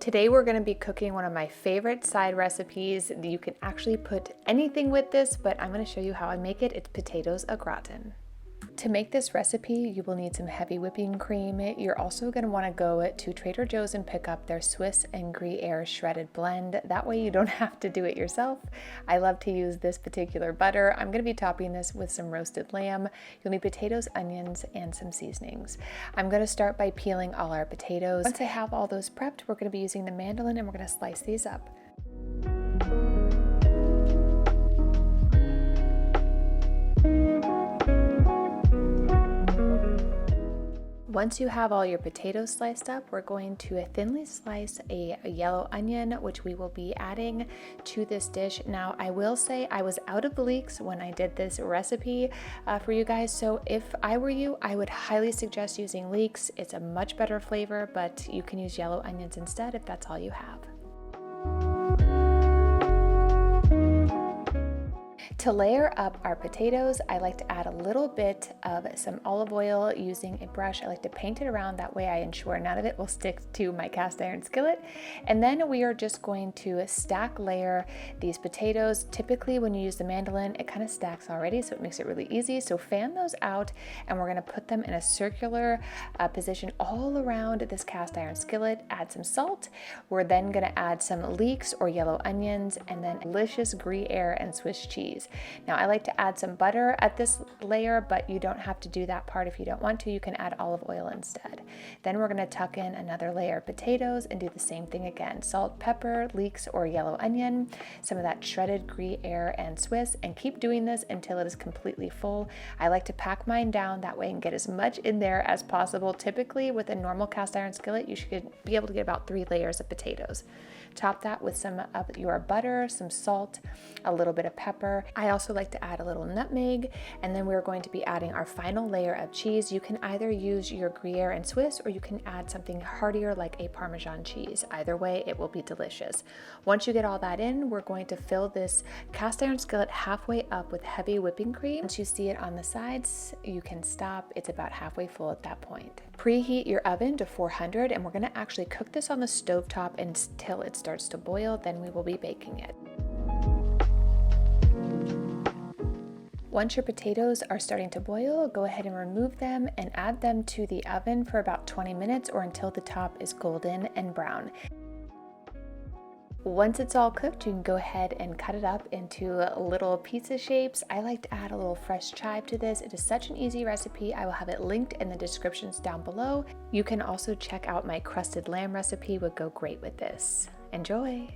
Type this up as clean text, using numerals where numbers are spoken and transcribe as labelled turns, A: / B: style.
A: Today we're going to be cooking one of my favorite side recipes. You can actually put anything with this, but I'm going to show you how I make it. It's potatoes au gratin. To make this recipe, you will need some heavy whipping cream. You're also going to want to go to Trader Joe's and pick up their Swiss and Gruyere shredded blend. That way you don't have to do it yourself. I love to use this particular butter. I'm going to be topping this with some roasted lamb. You'll need potatoes, onions, and some seasonings. I'm going to start by peeling all our potatoes. Once I have all those prepped, we're going to be using the mandolin and we're going to slice these up. Once you have all your potatoes sliced up, we're going to thinly slice a yellow onion, which we will be adding to this dish. Now, I will say I was out of leeks when I did this recipe for you guys, so if I were you, I would highly suggest using leeks. It's a much better flavor, but you can use yellow onions instead if that's all you have. To layer up our potatoes, I like to add a little bit of some olive oil using a brush. I like to paint it around, that way I ensure none of it will stick to my cast iron skillet. And then we are just going to stack layer these potatoes. Typically when you use the mandolin, it kind of stacks already, so it makes it really easy. So fan those out and we're gonna put them in a circular position all around this cast iron skillet. Add some salt. We're then gonna add some leeks or yellow onions and then delicious Gruyere and Swiss cheese. Now I like to add some butter at this layer, but you don't have to do that part if you don't want to. You can add olive oil instead. Then we're going to tuck in another layer of potatoes and do the same thing again. Salt, pepper, leeks or yellow onion, some of that shredded Gruyere and Swiss, and keep doing this until it is completely full. I like to pack mine down that way and get as much in there as possible. Typically with a normal cast iron skillet, you should be able to get about 3 layers of potatoes. Top that with some of your butter, some salt, a little bit of pepper. I also like to add a little nutmeg, and then we're going to be adding our final layer of cheese. You can either use your Gruyere and Swiss, or you can add something heartier like a Parmesan cheese. Either way, it will be delicious. Once you get all that in, we're going to fill this cast iron skillet halfway up with heavy whipping cream. Once you see it on the sides, you can stop. It's about halfway full at that point. Preheat your oven to 400, and we're going to actually cook this on the stovetop until it starts to boil. Then we will be baking it. Once your potatoes are starting to boil, go ahead and remove them and add them to the oven for about 20 minutes or until the top is golden and brown. Once it's all cooked, you can go ahead and cut it up into little pizza shapes. I like to add a little fresh chive to this. It is such an easy recipe. I will have it linked in the descriptions down below. You can also check out my crusted lamb recipe, would go great with this. Enjoy!